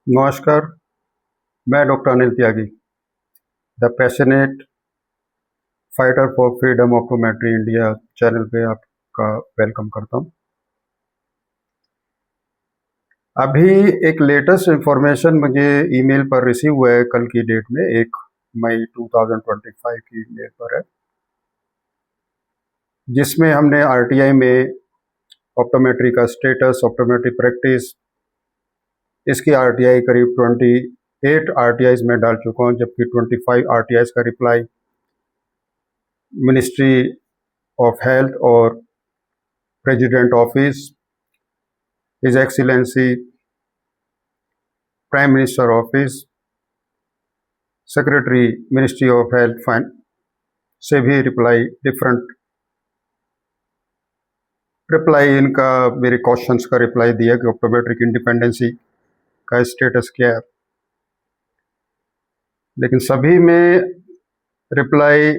नमस्कार, मैं doctor Anil Tyagi, the passionate fighter for freedom optometry India channel पे आपका वेलकम करता हूँ। अभी एक लेटेस्ट इंफॉर्मेशन मुझे ईमेल पर रिसीव हुआ है कल की डेट में, 1 मई 2025 की ईमेल पर है, जिसमें हमने आरटीआई में ऑप्टोमेट्री का स्टेटस, ऑप्टोमेट्री प्रैक्टिस, इसकी आरटीआई करीब 28 आरटीआईज में डाल चुका हूँ, जबकि 25 आरटीआईज का रिप्लाई मिनिस्ट्री ऑफ हेल्थ और president office, his excellency prime minister office, secretary ministry of health fine से भी रिप्लाई इनका मेरे क्वेश्चंस का रिप्लाई दिया कि ऑप्टोमेट्रिक इंडिपेंडेंसी का स्टेटस क्या है। लेकिन सभी में रिप्लाई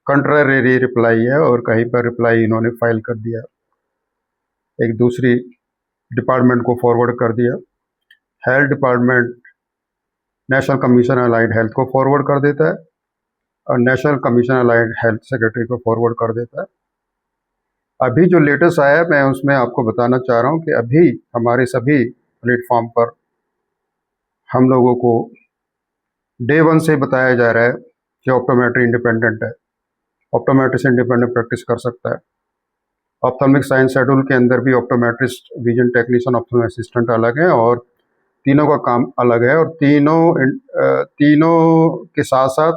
कंट्रारी रिप्लाई है और कहीं पर रिप्लाई इन्होंने फाइल कर दिया, एक दूसरी डिपार्टमेंट को फॉरवर्ड कर दिया। Health department national commission allied health को फॉरवर्ड कर देता है और national commission allied health secretary को फॉरवर्ड कर देता है। अभी जो लेटेस्ट आया है, मैं उसमें आपको बताना चाह रहा हूँ कि अभी हमारे सभी प्लेटफॉर्म पर हम लोगों को डे 1 से बताया जा रहा है कि ऑप्टोमेट्री इंडिपेंडेंट है, ऑप्टोमेट्रिस्ट इंडिपेंडेंट प्रैक्टिस कर सकता है। ऑप्थेल्मिक साइंस शेड्यूल के अंदर भी optometrist, vision technician, ophthalmic assistant अलग है और तीनों का काम अलग है, और तीनों के साथ साथ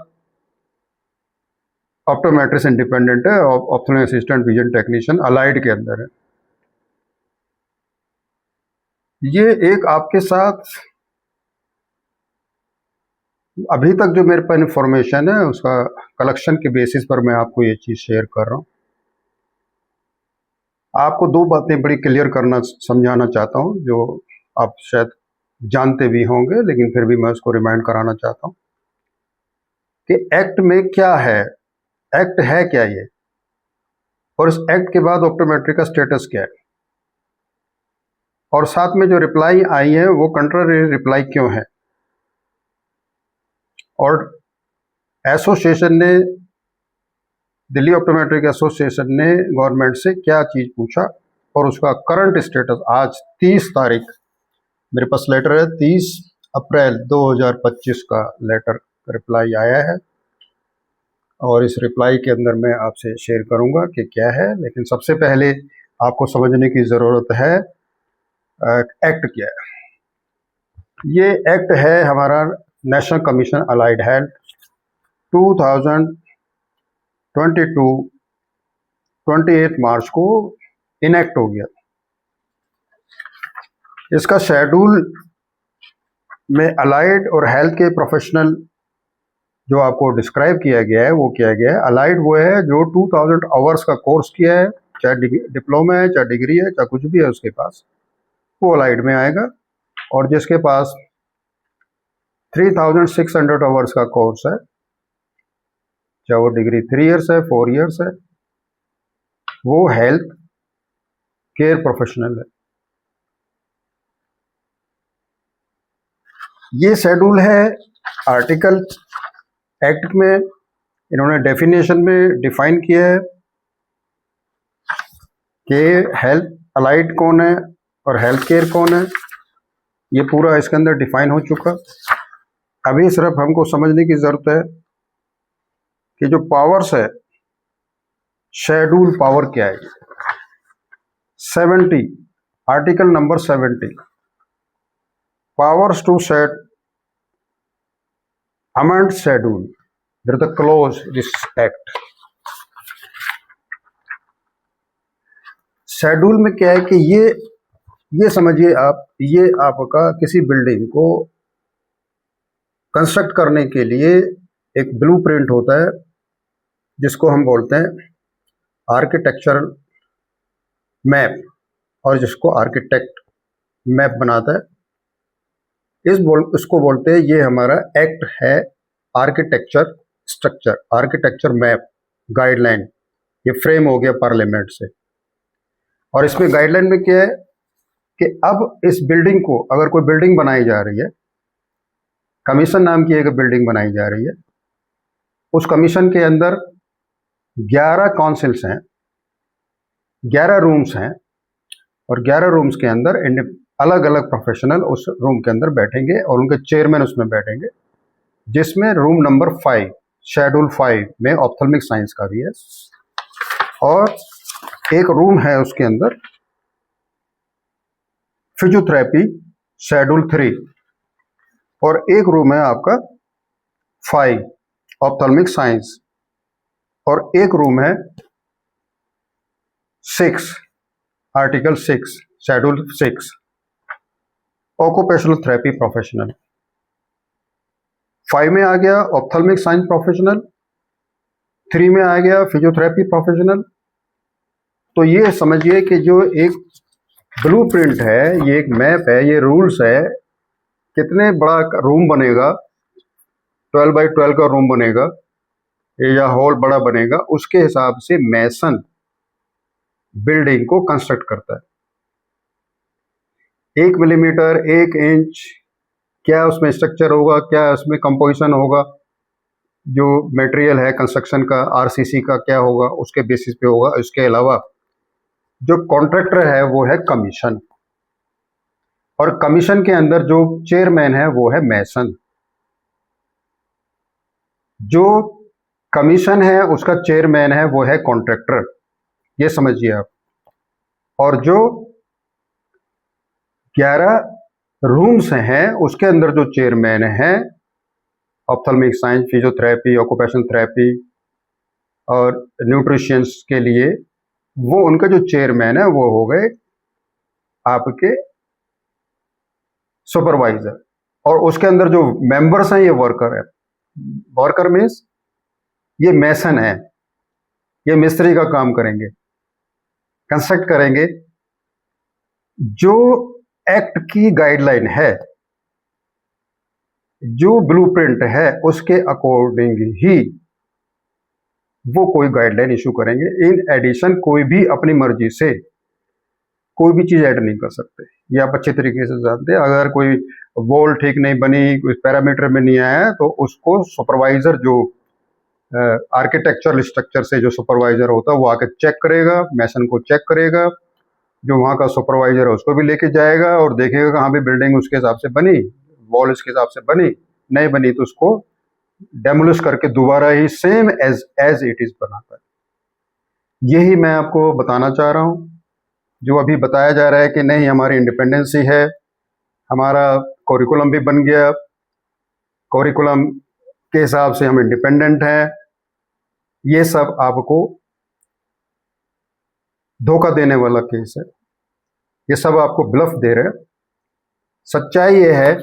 ऑप्टोमेट्रिस्ट इंडिपेंडेंट है, ophthalmic assistant, vision technician allied के अंदर है। ये एक आपके साथ अभी तक जो मेरे पास इंफॉर्मेशन है उसका कलेक्शन के बेसिस पर मैं आपको ये चीज़ शेयर कर रहा हूँ। आपको दो बातें बड़ी क्लियर करना, समझाना चाहता हूँ, जो आप शायद जानते भी होंगे, लेकिन फिर भी मैं उसको रिमाइंड कराना चाहता हूँ कि एक्ट में क्या है, एक्ट है क्या ये, और इस एक्ट के बाद ऑप्टोमेट्री का स्टेटस क्या है, और साथ में जो रिप्लाई आई है वो कंट्रारी रिप्लाई क्यों है, और एसोसिएशन ने, दिल्ली ऑप्टोमेट्रिक एसोसिएशन ने गवर्नमेंट से क्या चीज़ पूछा और उसका करंट स्टेटस आज 30 तारीख मेरे पास लेटर है, 30 अप्रैल 2025 का लेटर रिप्लाई आया है, और इस रिप्लाई के अंदर मैं आपसे शेयर करूंगा कि क्या है। लेकिन सबसे पहले आपको समझने की ज़रूरत है एक्ट क्या है। ये एक्ट है हमारा नेशनल कमीशन अलाइड हेल्थ 2022 28 मार्च को इनेक्ट हो गया। इसका शेड्यूल में अलाइड और हेल्थ के प्रोफेशनल जो आपको डिस्क्राइब किया गया है वो किया गया है। अलाइड वो है जो 2000 आवर्स का कोर्स किया है, चाहे डिप्लोमा है, चाहे डिग्री है, चाहे कुछ भी है उसके पास, वो अलाइड में आएगा। और जिसके पास 3600 आवर्स का कोर्स है, चाहे वो डिग्री 3 ईयर्स है, 4 ईयर्स है, वो हेल्थ केयर प्रोफेशनल है। ये शेड्यूल है आर्टिकल एक्ट में, इन्होंने डेफिनेशन में डिफाइन किया है कि हेल्थ अलाइड कौन है और हेल्थ केयर कौन है, ये पूरा इसके अंदर डिफाइन हो चुका। अभी सिर्फ हमको समझने की ज़रूरत है कि जो पावर्स है, शेड्यूल पावर क्या है। 70 article number 70 powers to set amend schedule, there is a clause this act। Schedule में क्या है कि ये समझिए आप, ये आपका किसी बिल्डिंग को कंस्ट्रक्ट करने के लिए एक ब्लूप्रिंट होता है जिसको हम बोलते हैं आर्किटेक्चरल मैप, और जिसको आर्किटेक्ट मैप बनाता है इसको बोलते हैं, ये हमारा एक्ट है architecture structure, architecture map guideline. ये फ्रेम हो गया पार्लियामेंट से, और इसमें गाइडलाइन में क्या है कि अब इस बिल्डिंग को, अगर कोई बिल्डिंग बनाई जा रही है, कमीशन नाम की एक बिल्डिंग बनाई जा रही है, उस कमीशन के अंदर 11 काउंसिल्स हैं, 11 रूम्स हैं, और 11 रूम्स के अंदर अलग अलग प्रोफेशनल उस रूम के अंदर बैठेंगे और उनके चेयरमैन उसमें बैठेंगे, जिसमें रूम नंबर 5, शेड्यूल 5 में ऑप्थेल्मिक साइंस का भी है, और एक रूम है उसके अंदर फिजियोथेरेपी शेड्यूल 3, और एक रूम है आपका 5 ऑप्थेल्मिक साइंस, और एक रूम है 6 article 6 schedule 6 occupational therapy professional. 5 में आ गया ऑप्थेल्मिक साइंस प्रोफेशनल, 3 में आ गया फिजियोथेरेपी प्रोफेशनल। तो ये समझिए कि जो एक ब्लूप्रिंट है, ये एक मैप है, ये रूल्स है, कितने बड़ा रूम बनेगा, 12 बाई 12 का रूम बनेगा या हॉल बड़ा बनेगा, उसके हिसाब से मैसन बिल्डिंग को कंस्ट्रक्ट करता है। 1 मिलीमीटर 1 इंच क्या उसमें स्ट्रक्चर होगा, क्या उसमें कंपोजिशन होगा, जो मटेरियल है कंस्ट्रक्शन का, आरसीसी का क्या होगा, उसके बेसिस पे होगा। इसके अलावा जो कॉन्ट्रैक्टर है वो है कमीशन, और कमीशन के अंदर जो चेयरमैन है वो है मैसन। जो कमीशन है उसका चेयरमैन है वो है कॉन्ट्रैक्टर, ये समझिए आप। और जो 11 रूम्स हैं उसके अंदर जो चेयरमैन है ophthalmic science, physiotherapy, occupational therapy और न्यूट्रिशंस के लिए, वो उनका जो चेयरमैन है वो हो गए आपके सुपरवाइजर, और उसके अंदर जो मेंबर्स हैं ये वर्कर है। वर्कर मीन्स ये मैसन है, ये मिस्त्री का काम करेंगे, कंस्ट्रक्ट करेंगे। जो एक्ट की गाइडलाइन है, जो ब्लूप्रिंट है, उसके अकॉर्डिंग ही वो कोई गाइडलाइन इशू करेंगे। इन एडिशन कोई भी अपनी मर्जी से कोई भी चीज ऐड नहीं कर सकते, ये आप अच्छे तरीके से जानते हैं। अगर कोई वॉल ठीक नहीं बनी, कोई पैरामीटर में नहीं आया, तो उसको सुपरवाइजर, जो आर्किटेक्चरल स्ट्रक्चर से जो सुपरवाइजर होता है, वो आके चेक करेगा, मैसन को चेक करेगा, जो वहाँ का सुपरवाइजर है उसको भी लेके जाएगा और देखेगा कि हाँ भी बिल्डिंग उसके हिसाब से बनी, वॉल इसके हिसाब से बनी, नहीं बनी तो उसको डेमोलिश करके दोबारा ही सेम एज इट इज बनाता है। यही मैं आपको बताना चाह रहा हूँ। जो अभी बताया जा रहा है कि नहीं हमारी इंडिपेंडेंसी है, हमारा करिकुलम भी बन गया, करिकुलम के हिसाब से हम इंडिपेंडेंट हैं, ये सब आपको धोखा देने वाला केस है, ये सब आपको ब्लफ दे रहे हैं। सच्चाई ये है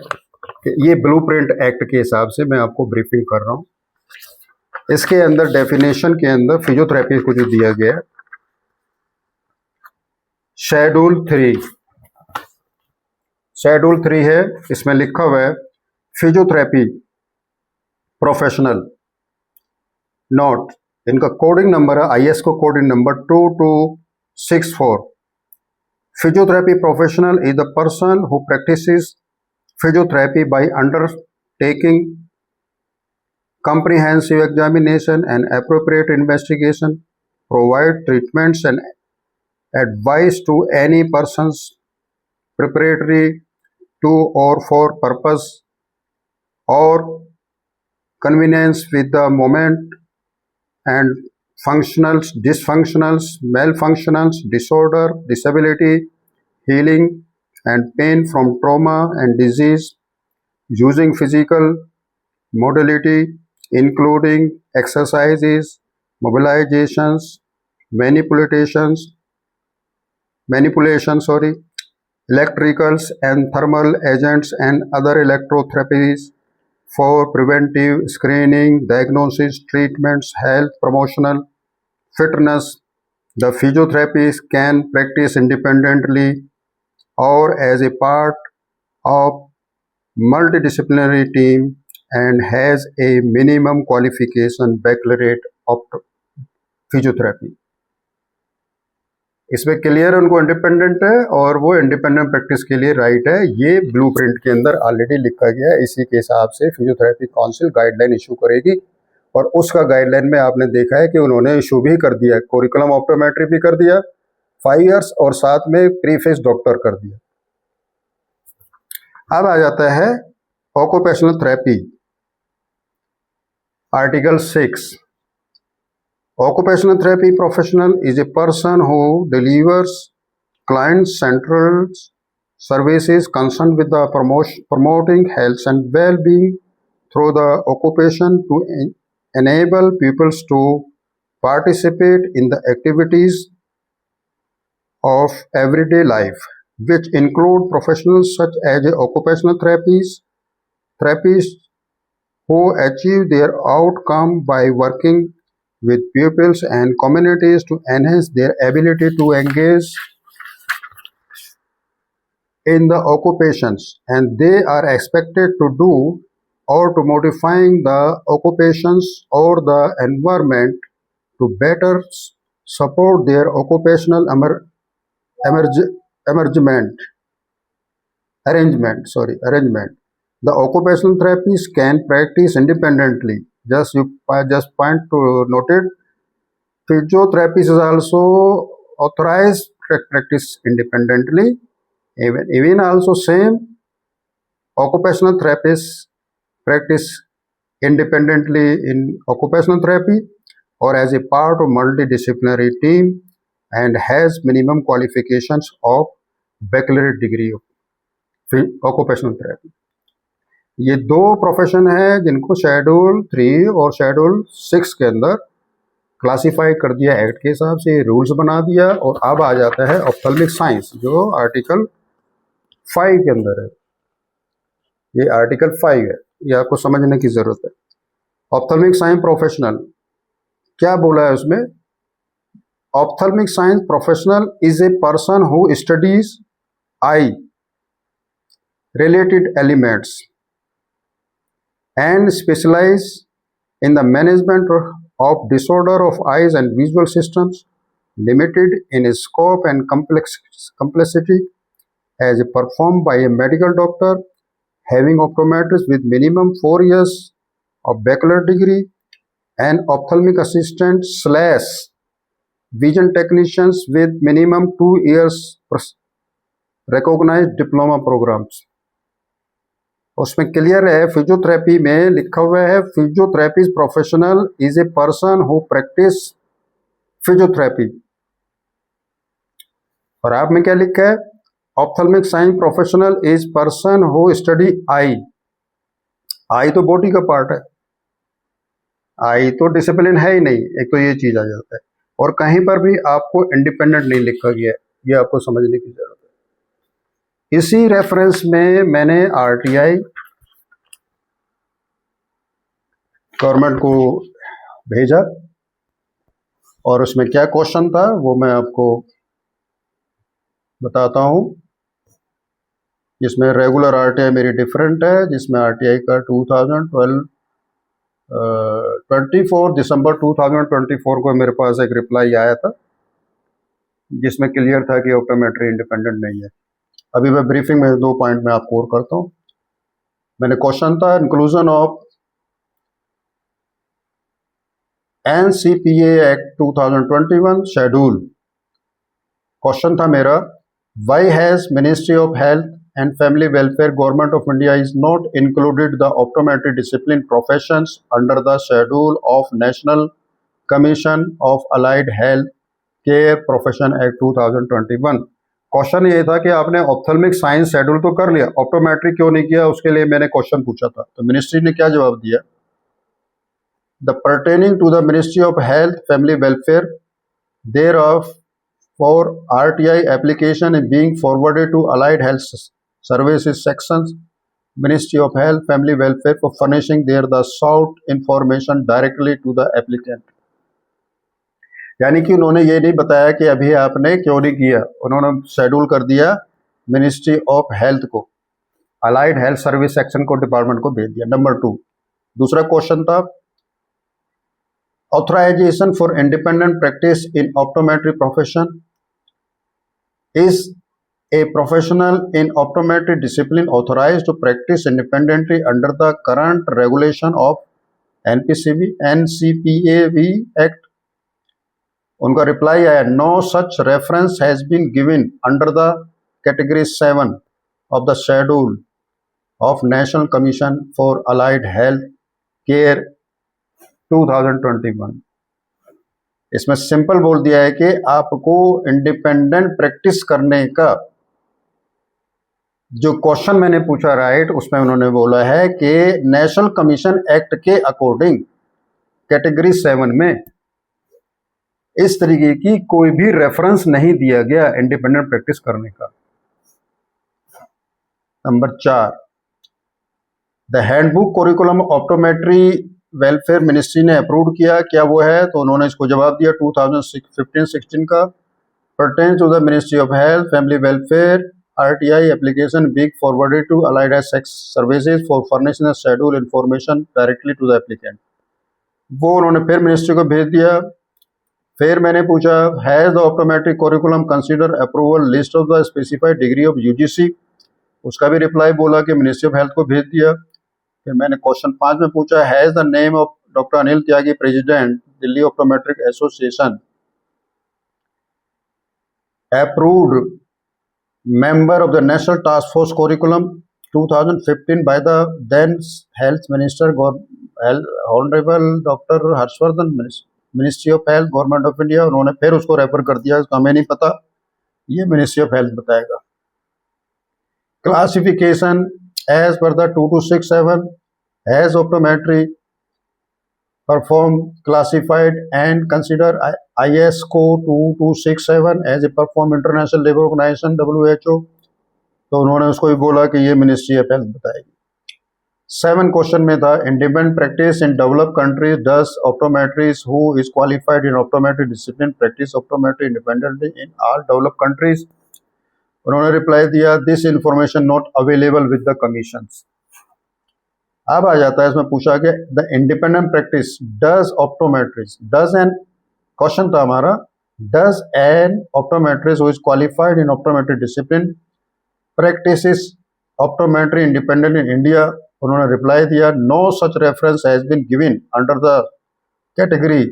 कि ये ब्लूप्रिंट एक्ट के हिसाब से मैं आपको ब्रीफिंग कर रहा हूँ। इसके अंदर डेफिनेशन के अंदर फिजियोथेरेपी को जो दिया गया है, शेड्यूल 3 है, इसमें लिखा हुआ है फिजियोथेरेपी प्रोफेशनल नोट, इनका कोडिंग नंबर है IS को coding number 2264। Physiotherapy professional is the person who practices physiotherapy by undertaking comprehensive examination and appropriate investigation, provide treatments and advice to any persons preparatory to or for purpose or convenience with the moment and functionals, dysfunctionals, malfunctionals, disorder, disability, healing and pain from trauma and disease, using physical modality including exercises, mobilizations, manipulations, electricals and thermal agents and other electrotherapies for preventive screening, diagnosis, treatments, health, promotional, fitness. The physiotherapist can practice independently or as a part of multidisciplinary team and has a minimum qualification baccalaureate of physiotherapy. इसमें clear उनको independent है और वो independent practice के लिए right है। ये blueprint के अंदर ऑलरेडी लिखा गया है। इसी के हिसाब से फिजियोथेरेपी काउंसिल गाइडलाइन इशू करेगी और उसका गाइडलाइन में आपने देखा है कि उन्होंने इशू भी कर दिया, कोरिकुलम ऑप्टोमेट्री भी कर दिया 5 इयर्स और साथ में प्रीफेस डॉक्टर कर दिया। अब आ जाता है occupational therapy, article 6। Occupational therapy professional is a person who delivers client-centered services concerned with the promoting health and well-being through the occupation to enable people to participate in the activities of everyday life, which include professionals such as occupational therapists who achieve their outcome by working with pupils and communities to enhance their ability to engage in the occupations, and they are expected to do or to modifying the occupations or the environment to better support their occupational arrangement. The occupational therapists can practice independently. Just point to note it. Physiotherapist is also authorized to practice independently. Even also same occupational therapists practice independently in occupational therapy or as a part of multidisciplinary team and has minimum qualifications of baccalaureate degree of occupational therapy. ये दो profession है जिनको schedule 3 और schedule 6 के अंदर classify कर दिया act के हिसाब से, रूल्स बना दिया। और अब आ जाता है ऑप्थेल्मिक साइंस जो आर्टिकल 5 के अंदर है। ये आर्टिकल 5 है, ये आपको समझने की जरूरत है। ऑप्थेल्मिक साइंस प्रोफेशनल क्या बोला है उसमें? Ophthalmic science professional is a person who studies I related elements and specialize in the management of disorder of eyes and visual systems, limited in scope and complexity, as performed by a medical doctor having optometrist with minimum 4 years of baccalaureate degree and ophthalmic assistant / vision technicians with minimum 2 years recognized diploma programs। उसमें clear है, physiotherapy में लिखा हुआ है physiotherapy professional is a person who practice physiotherapy, और आप में क्या लिखा है? Ophthalmic science professional is person who study eye. Eye तो बॉडी का पार्ट है, आई तो डिसिप्लिन है ही नहीं, एक तो ये चीज आ जाता है। और कहीं पर भी आपको इंडिपेंडेंट नहीं लिखा गया है, ये आपको समझने की जरूरत है। इसी रेफरेंस में मैंने आरटीआई गवर्नमेंट को भेजा और उसमें क्या क्वेश्चन था वो मैं आपको बताता हूं। जिसमें रेगुलर आरटीआई मेरी डिफरेंट है, जिसमें आरटीआई का 24 दिसंबर 2024 को मेरे पास एक रिप्लाई आया था जिसमें क्लियर था कि ऑप्टोमेट्री इंडिपेंडेंट नहीं है। अभी मैं ब्रीफिंग में 2 पॉइंट में आपको और करता हूं। मैंने क्वेश्चन था inclusion of NCPA act 2021 schedule. Question था मेरा, why has ministry of health and family welfare government of India is not included the optometry discipline professions under the schedule of national commission of allied health care profession act 2021। Question ये था कि आपने ophthalmic science schedule तो कर लिया, optometry क्यों नहीं किया? उसके लिए मैंने क्वेश्चन पूछा था, तो मिनिस्ट्री ने क्या जवाब दिया? The pertaining to the ministry of health family welfare thereof for RTI application is being forwarded to allied health services sections ministry of health family welfare for furnishing there the sought information directly to the applicant. यानी कि उन्होंने ये नहीं बताया कि अभी आपने क्यों नहीं किया, उन्होंने शेड्यूल कर दिया मिनिस्ट्री ऑफ हेल्थ को, अलाइड हेल्थ सर्विस सेक्शन को, डिपार्टमेंट को भेज दिया। नंबर 2 दूसरा क्वेश्चन था authorisation for independent practice in optometry profession is a professional in optometry discipline authorized to practice independently under the current regulation of NCPAV Act? उनका reply आया, no such reference has been given under the category 7 of the schedule of national commission for allied health care 2021। इसमें simple बोल दिया है कि आपको independent practice करने का जो क्वेश्चन मैंने पूछा राइट, उसमें उन्होंने बोला है कि नेशनल कमीशन एक्ट के अकॉर्डिंग कैटेगरी 7 में इस तरीके की कोई भी रेफरेंस नहीं दिया गया इंडिपेंडेंट प्रैक्टिस करने का। Number 4, the handbook curriculum optometry welfare ministry ने अप्रूव किया, क्या वो है? तो उन्होंने इसको जवाब दिया 2015-16 का, pertains to the Ministry of Health, Family Welfare, RTI application being forwarded to Allied Health Services for furnishing the schedule information directly to the applicant। वो उन्होंने फिर मिनिस्ट्री को भेज दिया। फिर मैंने पूछा, has the optometric curriculum consider approval list of the specified degree of UGC? उसका भी रिप्लाई बोला कि मिनिस्ट्री ऑफ हेल्थ को भेज दिया। फिर मैंने क्वेश्चन 5 में पूछा, has the name of doctor Anil Tyagi, president Delhi optometric association, approved member of the National Task Force Curriculum 2015 by the then Health Minister, Honorable Dr. Harshvardhan, ministry of health, government of India. उन्होंने फिर उसको refer कर दिया, इसका हमें नहीं पता, ये मिनिस्ट्री ऑफ हेल्थ बताएगा। Classification as per the 2267 has optometry perform classified and consider ISO 2267 as a perform international labor organization WHO। तो उन्होंने उसको भी बोला कि ये मिनिस्ट्री ऑफ हेल्थ बताएगी। 7 क्वेश्चन में था, independent practice in developed countries does optometrist who is qualified in optometry discipline practice optometry independently in all developed countries? उन्होंने रिप्लाई दिया, this information not available with the commissions. अब आ जाता है, इसमें पूछा कि the independent practice does optometrist, does N, question था हमारा, does N optometrist who is qualified in optometry discipline practices optometry independent in India? उन्होंने रिप्लाई दिया, no such reference has been given under the category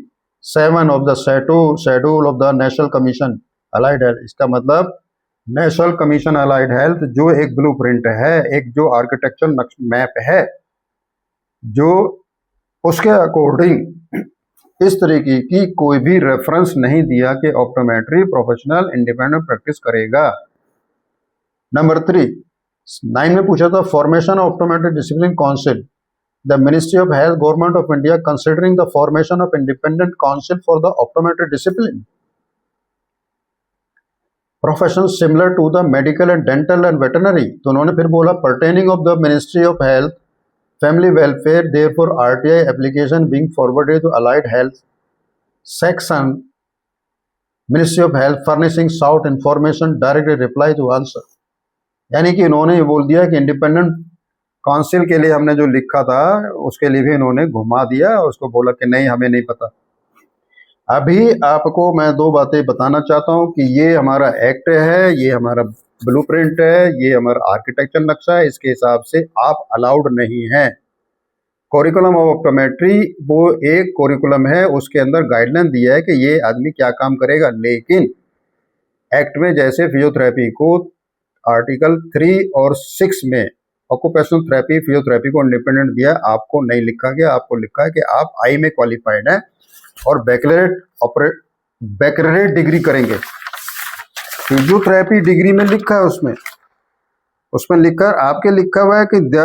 7 of the schedule of the national commission allied health. इसका मतलब national commission allied health जो एक blueprint है, एक जो architecture map है, जो उसके अकॉर्डिंग इस तरीके की कोई भी रेफरेंस नहीं दिया कि ऑप्टोमेट्री प्रोफेशनल इंडिपेंडेंट प्रैक्टिस करेगा। नंबर 3, 9 में पूछा था, formation of optometric discipline council, the ministry of health, government of India considering the formation of independent council for the optometric discipline profession similar to the medical and dental and veterinary. तो उन्होंने फिर बोला, pertaining of the ministry of health Family Welfare, therefore RTI application being forwarded to Allied Health Section, Ministry of Health furnishing sought information directly reply to answer। यानी कि इन्होंने ये बोल दिया कि इंडिपेंडेंट काउंसिल के लिए हमने जो लिखा था उसके लिए भी इन्होंने घुमा दिया, उसको बोला कि नहीं हमें नहीं पता। अभी आपको मैं 2 बातें बताना चाहता हूँ कि ये हमारा एक्ट है, ये हमारा ब्लूप्रिंट है, ये हमारा आर्किटेक्चर नक्शा है, इसके हिसाब से आप अलाउड नहीं हैं। करिकुलम ऑफ ऑप्टोमेट्री वो एक करिकुलम है, उसके अंदर गाइडलाइन दिया है कि ये आदमी क्या काम करेगा, लेकिन एक्ट में जैसे फिजियोथेरेपी को आर्टिकल 3 और 6 में ऑक्यूपेशनल थेरेपी फिजियोथेरेपी को इंडिपेंडेंट दिया, आपको नहीं लिखा गया, आपको लिखा है कि आप आई में क्वालिफाइड हैं और बैकलरेट डिग्री करेंगे। फिजियोथेरेपी डिग्री में लिखा है, उसमें लिखा आपके लिखा हुआ है कि the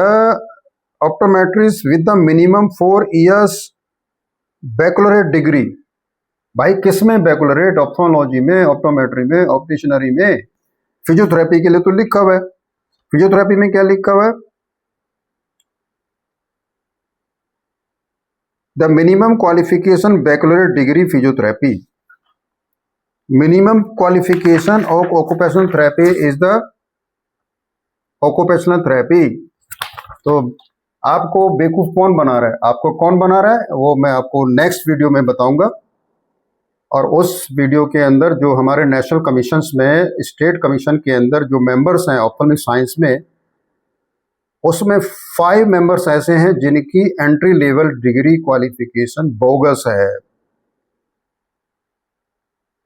optometrist with the minimum 4 years baccalaureate degree. भाई किस में बैकलरेट? ऑप्थोलॉजी में, ऑप्टोमेट्री में, ऑप्टिशनरी में। फिजियोथेरेपी के लिए तो लिखा हुआ है, फिजियोथेरेपी में क्या लिखा हुआ है? The minimum qualification baccalaureate degree physiotherapy, minimum qualification of occupational therapy is the occupational therapy. तो आपको बेवकूफ कौन बना रहा है, आपको कौन बना रहा है, वो मैं आपको नेक्स्ट वीडियो में बताऊंगा। और उस वीडियो के अंदर जो हमारे नेशनल कमीशंस में, स्टेट कमीशन के अंदर जो मेंबर्स हैं ऑप्थेल्मिक साइंस में, उसमें 5 मेंबर्स ऐसे हैं जिनकी entry level degree qualification bogus है।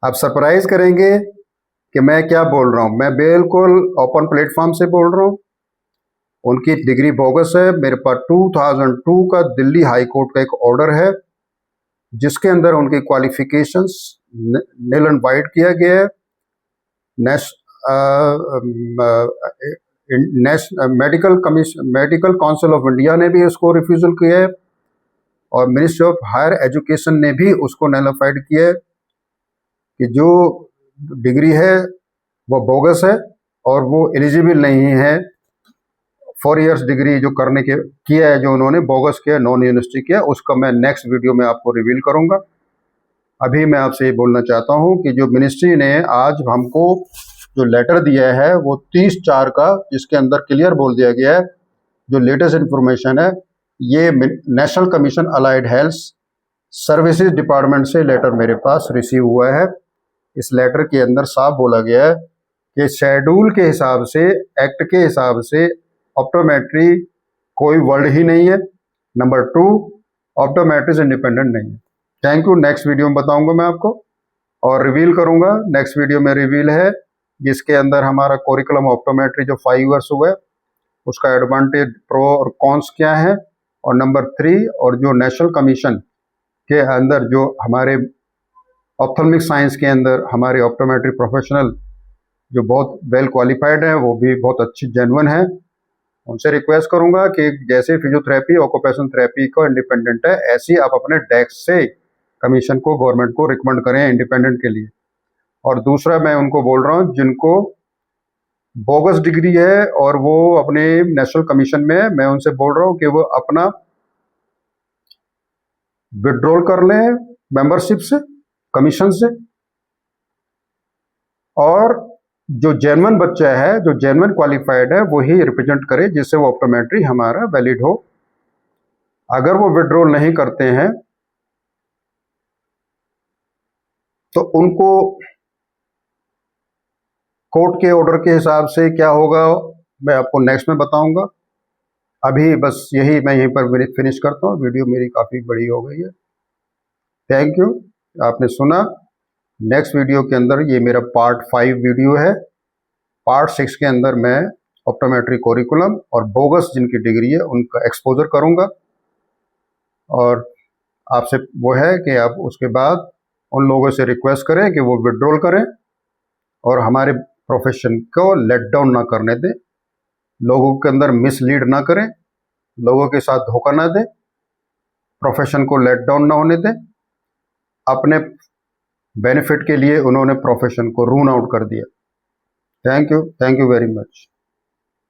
आप सरप्राइज करेंगे कि मैं क्या बोल रहा हूं। मैं बिल्कुल ओपन प्लेटफॉर्म से बोल रहा हूं। उनकी डिग्री बोगस है। मेरे पास 2002 का दिल्ली हाई कोर्ट का एक ऑर्डर है जिसके अंदर उनकी क्वालिफिकेशंस नील एंड वाइट किया गया है। मेडिकल काउंसिल ऑफ इंडिया ने भी उसको रिफ्यूजल किया है और मिनिस्ट्री ऑफ हायर एजुकेशन ने भी उसको नलिफाइड किया है कि जो डिग्री है वो बोगस है और वो एलिजिबल नहीं है। 4 इयर्स डिग्री जो करने के किया है, जो उन्होंने बोगस किया, नॉन यूनिवर्सिटी किया, उसका मैं नेक्स्ट वीडियो में आपको रिवील करूंगा। अभी मैं आपसे ये बोलना चाहता हूं कि जो मिनिस्ट्री ने आज हमको जो लेटर दिया है वो 30/4 का, जिसके अंदर क्लियर बोल दिया गया है, जो लेटेस्ट इन्फॉर्मेशन है, ये national commission allied health services department से लेटर मेरे पास रिसीव हुआ है। इस लेटर के अंदर साफ बोला गया है कि शेड्यूल के हिसाब से, एक्ट के हिसाब से ऑप्टोमेट्री कोई वर्ड ही नहीं है। नंबर 2, ऑप्टोमेट्री इंडिपेंडेंट नहीं है। Thank you. नेक्स्ट वीडियो में बताऊंगा मैं आपको और रिवील करूंगा। नेक्स्ट वीडियो में रिवील है जिसके अंदर हमारा कोरिकुलम ऑप्टोमेट्री जो 5 इयर्स हुआ है उसका एडवांटेज, प्रो और कॉन्स क्या है, और नंबर 3 और जो नेशनल कमीशन के अंदर जो हमारे ऑप्थेल्मिक साइंस के अंदर हमारे ऑप्टोमेट्री प्रोफेशनल जो बहुत वेल क्वालिफाइड है, वो भी बहुत अच्छी जेन्युइन है, उनसे रिक्वेस्ट करूंगा कि जैसे फिजियोथेरेपी ऑक्यूपेशन थेरेपी का इंडिपेंडेंट है, ऐसे ही आप अपने डेस्क से कमीशन को, गवर्नमेंट को रिकमेंड करें इंडिपेंडेंट के लिए। और दूसरा मैं उनको बोल रहा हूं जिनको बोगस डिग्री है और वो अपने नेशनल कमीशन में, मैं उनसे बोल रहा हूं कि वो अपना विड्रॉल कर लें मेंबरशिप से, कमीशन से, और जो जेन्युइन बच्चा है, जो जेन्युइन क्वालिफाइड है, वो ही रिप्रेजेंट करे, जिससे वो ऑप्टोमेट्री हमारा वैलिड हो। अगर वो विड्रॉल नहीं करते हैं तो उनको कोर्ट के ऑर्डर के हिसाब से क्या होगा मैं आपको नेक्स्ट में बताऊंगा। अभी बस यही मैं यहीं पर फिनिश करता हूँ। वीडियो मेरी काफ़ी बड़ी हो गई है। थैंक यू, आपने सुना। नेक्स्ट वीडियो के अंदर, ये मेरा पार्ट 5 वीडियो है। पार्ट 6 के अंदर मैं ऑप्टोमेट्री कोरिकुलम और बोगस जिनकी डिग्री है उनका एक्सपोजर करूंगा। और आपसे वो है कि आप उसके बाद उन लोगों से रिक्वेस्ट करें कि वो विड्रॉल करें और हमारे प्रोफेशन को लेट डाउन ना करने दें, लोगों के अंदर मिसलीड ना करें, लोगों के साथ धोखा ना दें, प्रोफेशन को लेट डाउन ना होने दें। अपने बेनिफिट के लिए उन्होंने प्रोफेशन को रून आउट कर दिया। Thank you very much.